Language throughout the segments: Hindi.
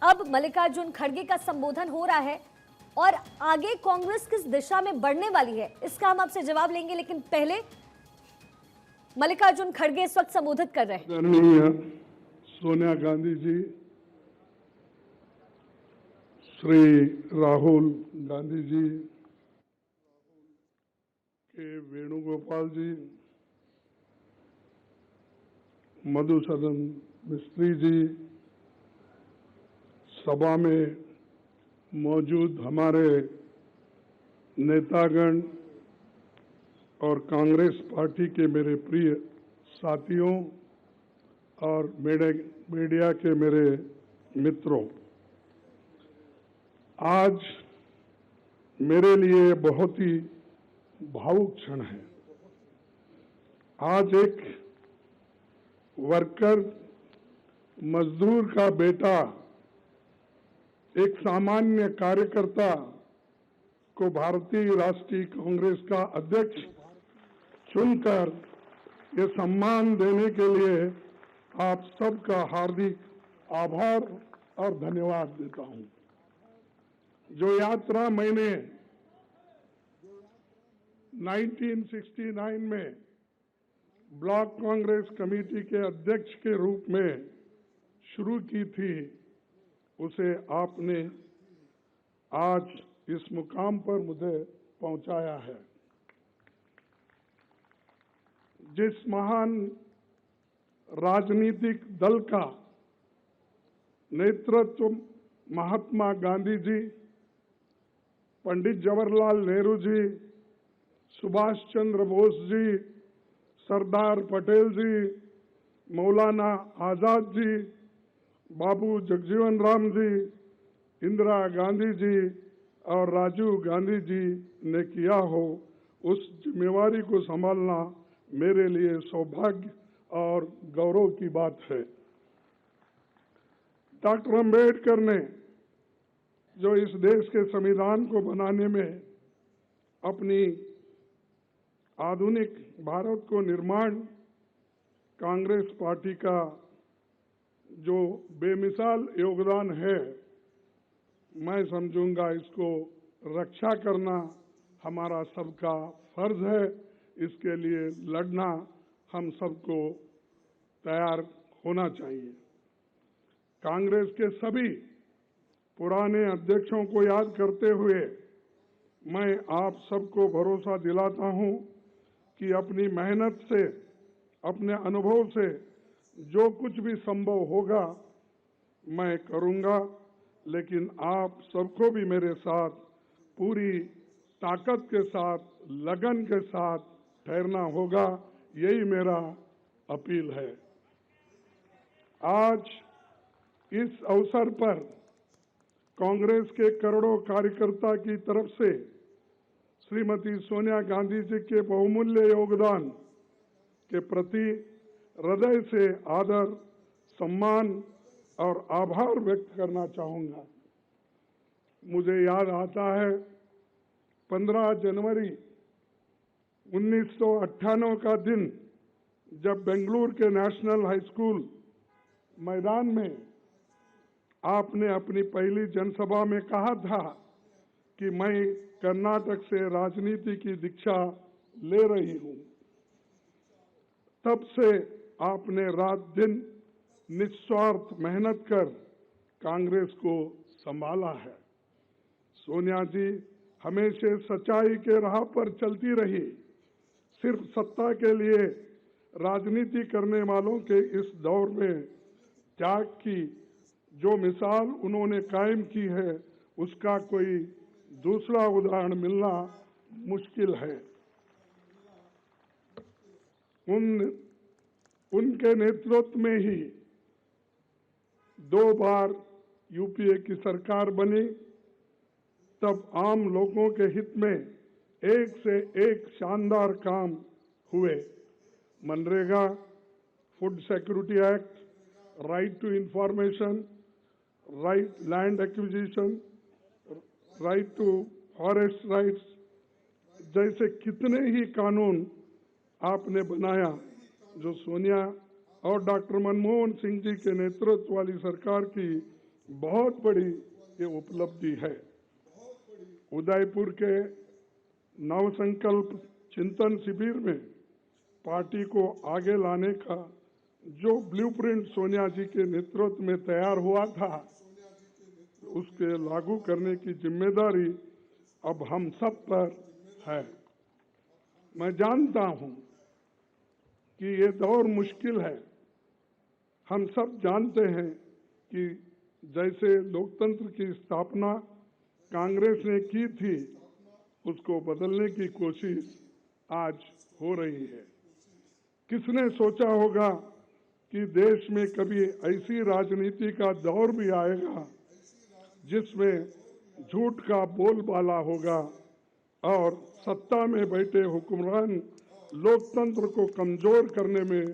अब मल्लिकार्जुन खड़गे का संबोधन हो रहा है और आगे कांग्रेस किस दिशा में बढ़ने वाली है इसका हम आपसे जवाब लेंगे, लेकिन पहले मल्लिकार्जुन खड़गे इस वक्त संबोधित कर रहे हैं। आदरणीय सोनिया गांधी जी, श्री राहुल गांधी जी, के वेणुगोपाल जी, मधुसूदन मिस्त्री जी, सभा में मौजूद हमारे नेतागण और कांग्रेस पार्टी के मेरे प्रिय साथियों और मीडिया के मेरे मित्रों, आज मेरे लिए बहुत ही भावुक क्षण है। आज एक वर्कर, मजदूर का बेटा, एक सामान्य कार्यकर्ता को भारतीय राष्ट्रीय कांग्रेस का अध्यक्ष चुनकर ये सम्मान देने के लिए आप सबका हार्दिक आभार और धन्यवाद देता हूं। जो यात्रा मैंने 1969 में ब्लॉक कांग्रेस कमेटी के अध्यक्ष के रूप में शुरू की थी, उसे आपने आज इस मुकाम पर मुझे पहुंचाया है। जिस महान राजनीतिक दल का नेतृत्व महात्मा गांधी जी, पंडित जवाहरलाल नेहरू जी, सुभाष चंद्र बोस जी, सरदार पटेल जी, मौलाना आजाद जी, बाबू जगजीवन राम जी, इंदिरा गांधी जी और राजीव गांधी जी ने किया हो, उस जिम्मेवारी को संभालना मेरे लिए सौभाग्य और गौरव की बात है। डॉक्टर अंबेडकर ने जो इस देश के संविधान को बनाने में अपनी आधुनिक भारत को निर्माण, कांग्रेस पार्टी का जो बेमिसाल योगदान है, मैं समझूंगा इसको रक्षा करना हमारा सबका फर्ज है। इसके लिए लड़ना हम सबको तैयार होना चाहिए। कांग्रेस के सभी पुराने अध्यक्षों को याद करते हुए मैं आप सबको भरोसा दिलाता हूं कि अपनी मेहनत से, अपने अनुभव से जो कुछ भी संभव होगा मैं करूंगा, लेकिन आप सबको भी मेरे साथ पूरी ताकत के साथ, लगन के साथ ठहरना होगा। यही मेरा अपील है। आज इस अवसर पर कांग्रेस के करोड़ों कार्यकर्ता की तरफ से श्रीमती सोनिया गांधी जी के बहुमूल्य योगदान के प्रति हृदय से आदर, सम्मान और आभार व्यक्त करना चाहूंगा। मुझे याद आता है 15 जनवरी 1998 का दिन, जब बेंगलुरु के नेशनल हाई स्कूल मैदान में आपने अपनी पहली जनसभा में कहा था कि मैं कर्नाटक से राजनीति की दीक्षा ले रही हूं। तब से आपने रात दिन निस्वार्थ मेहनत कर कांग्रेस को संभाला है। सोनिया जी हमेशा सच्चाई के राह पर चलती रही। सिर्फ सत्ता के लिए राजनीति करने वालों के इस दौर में त्याग की जो मिसाल उन्होंने कायम की है, उसका कोई दूसरा उदाहरण मिलना मुश्किल है। उनके नेतृत्व में ही 2 बार यूपीए की सरकार बनी। तब आम लोगों के हित में एक से एक शानदार काम हुए। MNREGA, food security act, right to information, right land acquisition, right to forest rights जैसे कितने ही कानून आपने बनाया, जो सोनिया और डॉक्टर मनमोहन सिंह जी के नेतृत्व वाली सरकार की बहुत बड़ी ये उपलब्धि है। उदयपुर के नवसंकल्प चिंतन शिविर में पार्टी को आगे लाने का जो ब्लूप्रिंट सोनिया जी के नेतृत्व में तैयार हुआ था, उसके लागू करने की जिम्मेदारी अब हम सब पर है। मैं जानता हूं कि ये दौर मुश्किल है। हम सब जानते हैं कि जैसे लोकतंत्र की स्थापना कांग्रेस ने की थी, उसको बदलने की कोशिश आज हो रही है। किसने सोचा होगा कि देश में कभी ऐसी राजनीति का दौर भी आएगा जिसमें झूठ का बोलबाला होगा और सत्ता में बैठे हुक्मरान लोकतंत्र को कमजोर करने में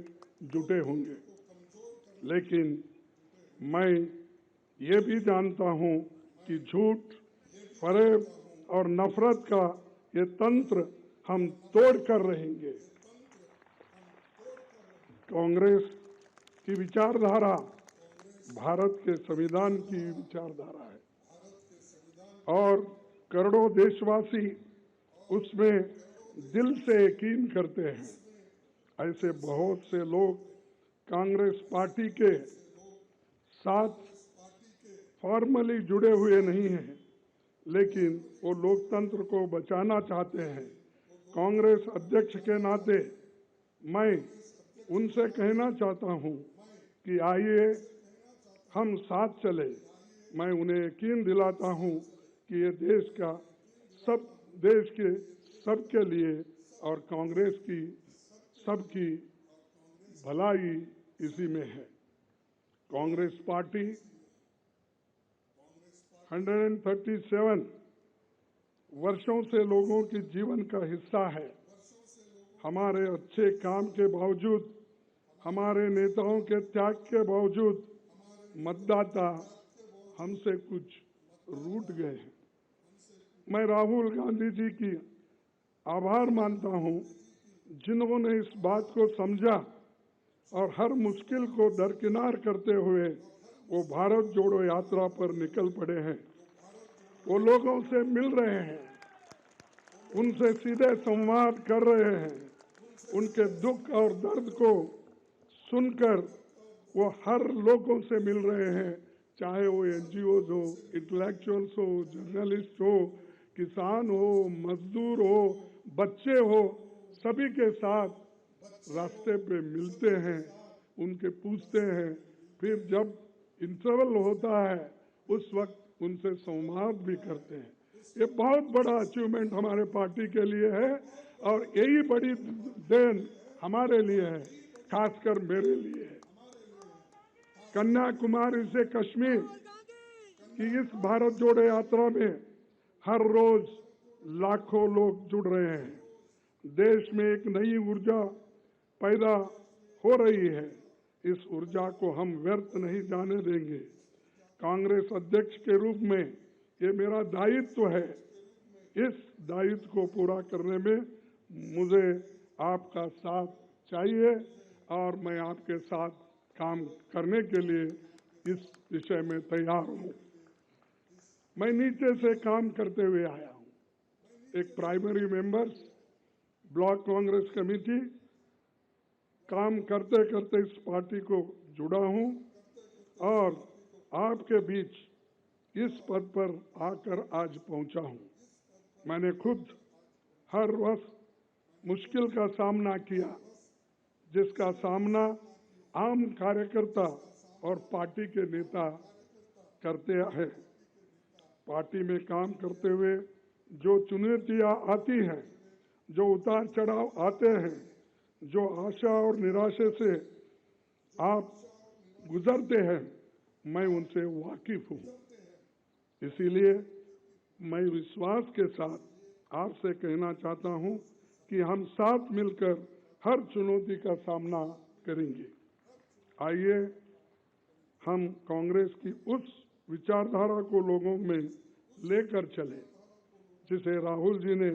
जुटे होंगे। लेकिन मैं ये भी जानता हूं कि झूठ, फरेब और नफरत का ये तंत्र हम तोड़ कर रहेंगे। कांग्रेस की विचारधारा भारत के संविधान की विचारधारा है और करोड़ों देशवासी उसमें दिल से यकीन करते हैं। ऐसे बहुत से लोग कांग्रेस पार्टी के साथ फॉर्मली जुड़े हुए नहीं हैं, लेकिन वो लोकतंत्र को बचाना चाहते हैं। कांग्रेस अध्यक्ष के नाते मैं उनसे कहना चाहता हूं कि आइए हम साथ चले। मैं उन्हें यकीन दिलाता हूं कि ये देश के सबके लिए और कांग्रेस की सबकी भलाई इसी में है। कांग्रेस पार्टी 137 वर्षों से लोगों के जीवन का हिस्सा है। हमारे अच्छे काम के बावजूद, हमारे नेताओं के त्याग के बावजूद मतदाता हमसे कुछ रूठ गए हैं। मैं राहुल गांधी जी की आभार मानता हूं, जिन्होंने इस बात को समझा और हर मुश्किल को दरकिनार करते हुए वो भारत जोड़ो यात्रा पर निकल पड़े हैं। वो लोगों से मिल रहे हैं, उनसे सीधे संवाद कर रहे हैं, उनके दुख और दर्द को सुनकर वो हर लोगों से मिल रहे हैं, चाहे वो एनजीओज हो, इंटेलेक्चुअल्स हो, जर्नलिस्ट हो, किसान हो, मजदूर हो, बच्चे हो, सभी के साथ रास्ते पे मिलते हैं, उनके पूछते हैं। फिर जब इंटरवल होता है उस वक्त उनसे संवाद भी करते हैं। ये बहुत बड़ा अचीवमेंट हमारे पार्टी के लिए है और यही बड़ी देन हमारे लिए है, खासकर मेरे लिए है। कन्याकुमारी से कश्मीर की इस भारत जोड़ो यात्रा में हर रोज लाखों लोग जुड़ रहे हैं। देश में एक नई ऊर्जा पैदा हो रही है। इस ऊर्जा को हम व्यर्थ नहीं जाने देंगे। कांग्रेस अध्यक्ष के रूप में ये मेरा दायित्व है। इस दायित्व को पूरा करने में मुझे आपका साथ चाहिए और मैं आपके साथ काम करने के लिए इस विषय में तैयार हूं। मैं नीचे से काम करते हुए आया हूं। एक primary members, block Congress committee, काम करते करते इस पार्टी को जुड़ा हूं और आपके बीच इस पद पर आकर आज पहुंचा हूं। मैंने खुद हर वर्ष मुश्किल का सामना किया, जिसका सामना आम कार्यकर्ता और पार्टी के नेता करते हैं। पार्टी में काम करते हुए जो चुनौतियां आती हैं, जो उतार चढ़ाव आते हैं, जो आशा और निराशा से आप गुजरते हैं, मैं उनसे वाकिफ हूं। इसीलिए मैं विश्वास के साथ आपसे कहना चाहता हूं कि हम साथ मिलकर हर चुनौती का सामना करेंगे। आइए हम कांग्रेस की उस विचारधारा को लोगों में लेकर चले, जिसे राहुल जी ने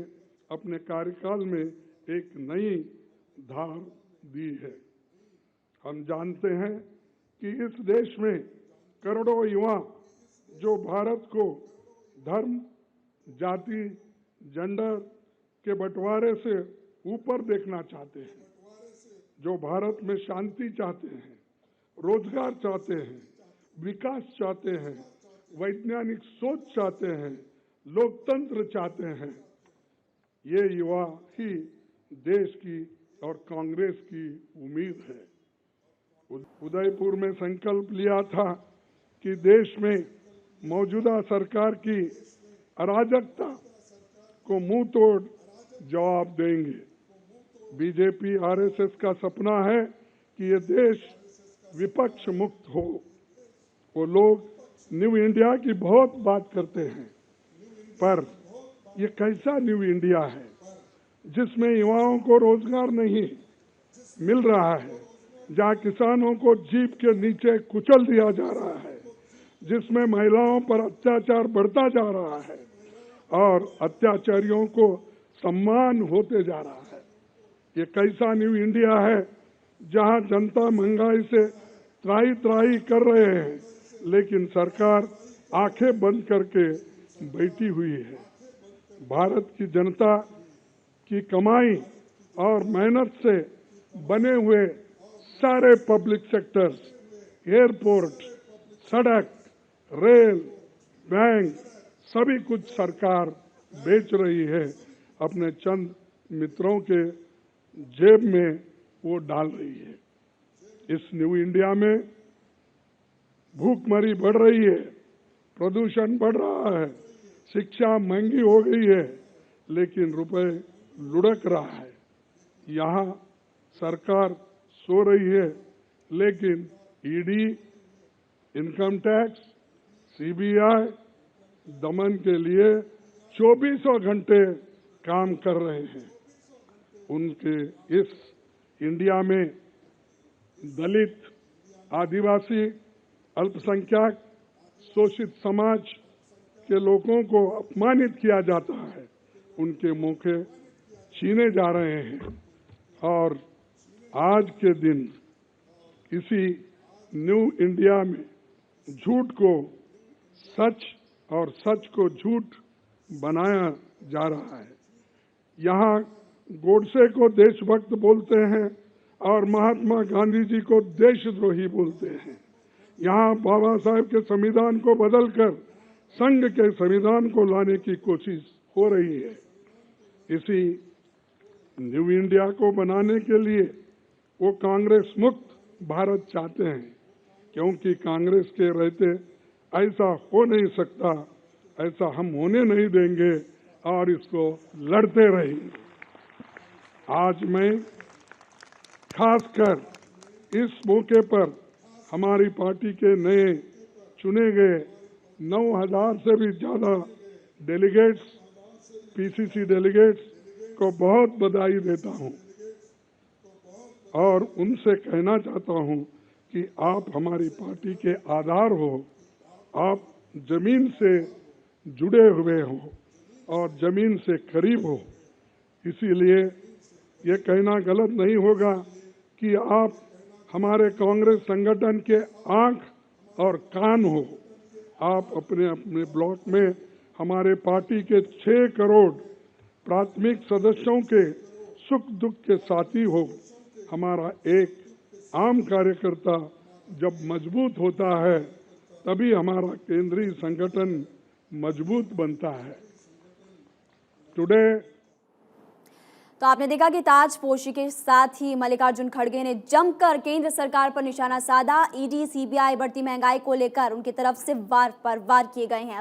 अपने कार्यकाल में एक नई धार दी है। हम जानते हैं कि इस देश में करोड़ों युवा जो भारत को धर्म, जाति, जेंडर के बंटवारे से ऊपर देखना चाहते हैं, जो भारत में शांति चाहते हैं, रोजगार चाहते हैं, विकास चाहते हैं, वैज्ञानिक सोच चाहते हैं, लोकतंत्र चाहते हैं, ये युवा ही देश की और कांग्रेस की उम्मीद है। उदयपुर में संकल्प लिया था कि देश में मौजूदा सरकार की अराजकता को मुंह तोड़ जवाब देंगे। बीजेपी आरएसएस का सपना है कि ये देश विपक्ष मुक्त हो। वो लोग न्यू इंडिया की बहुत बात करते हैं, पर ये कैसा न्यू इंडिया है जिसमें युवाओं को रोजगार नहीं मिल रहा है, जहाँ किसानों को जीप के नीचे कुचल दिया जा रहा है, जिसमें महिलाओं पर अत्याचार बढ़ता जा रहा है और अत्याचारियों को सम्मान होते जा रहा है। ये कैसा न्यू इंडिया है जहां जनता महंगाई से त्राही त्राही कर रहे हैं, लेकिन सरकार आंखें बंद करके बैठी हुई है। भारत की जनता की कमाई और मेहनत से बने हुए सारे पब्लिक सेक्टर्स, एयरपोर्ट, सड़क, रेल, बैंक, सभी कुछ सरकार बेच रही है, अपने चंद मित्रों के जेब में वो डाल रही है। इस न्यू इंडिया में भूखमरी बढ़ रही है, प्रदूषण बढ़ रहा है, शिक्षा महंगी हो गई है, लेकिन रुपए लुढ़क रहा है। यहाँ सरकार सो रही है, लेकिन ईडी, इनकम टैक्स, सीबीआई दमन के लिए 24 घंटे काम कर रहे हैं। उनके इस इंडिया में दलित, आदिवासी, अल्पसंख्यक, शोषित समाज के लोगों को अपमानित किया जाता है, उनके मौके छीने जा रहे हैं। और आज के दिन इसी न्यू इंडिया में झूठ को सच और सच को झूठ बनाया जा रहा है। यहाँ गोडसे को देशभक्त बोलते हैं और महात्मा गांधी जी को देशद्रोही बोलते हैं। यहाँ बाबा साहेब के संविधान को बदलकर संघ के संविधान को लाने की कोशिश हो रही है। इसी न्यू इंडिया को बनाने के लिए वो कांग्रेस मुक्त भारत चाहते हैं, क्योंकि कांग्रेस के रहते ऐसा हो नहीं सकता, ऐसा हम होने नहीं देंगे और इसको लड़ते रहेंगे। आज मैं खासकर इस मौके पर हमारी पार्टी के नए चुने गए 9,000 से भी ज्यादा डेलीगेट्स, पीसीसी डेलीगेट्स को बहुत बधाई देता हूं और उनसे कहना चाहता हूं कि आप हमारी पार्टी के आधार हो, आप जमीन से जुड़े हुए हो और जमीन से करीब हो। इसीलिए ये कहना गलत नहीं होगा कि आप हमारे कांग्रेस संगठन के आंख और कान हो। आप अपने अपने ब्लॉक में हमारे पार्टी के 6 करोड़ प्राथमिक सदस्यों के सुख दुख के साथी हो। हमारा एक आम कार्यकर्ता जब मजबूत होता है, तभी हमारा केंद्रीय संगठन मजबूत बनता है। टुडे तो आपने देखा कि ताजपोशी के साथ ही मल्लिकार्जुन खड़गे ने जमकर केंद्र सरकार पर निशाना साधा। ईडी, सीबीआई बढ़ती महंगाई को लेकर उनकी तरफ से वार पर वार किए गए हैं।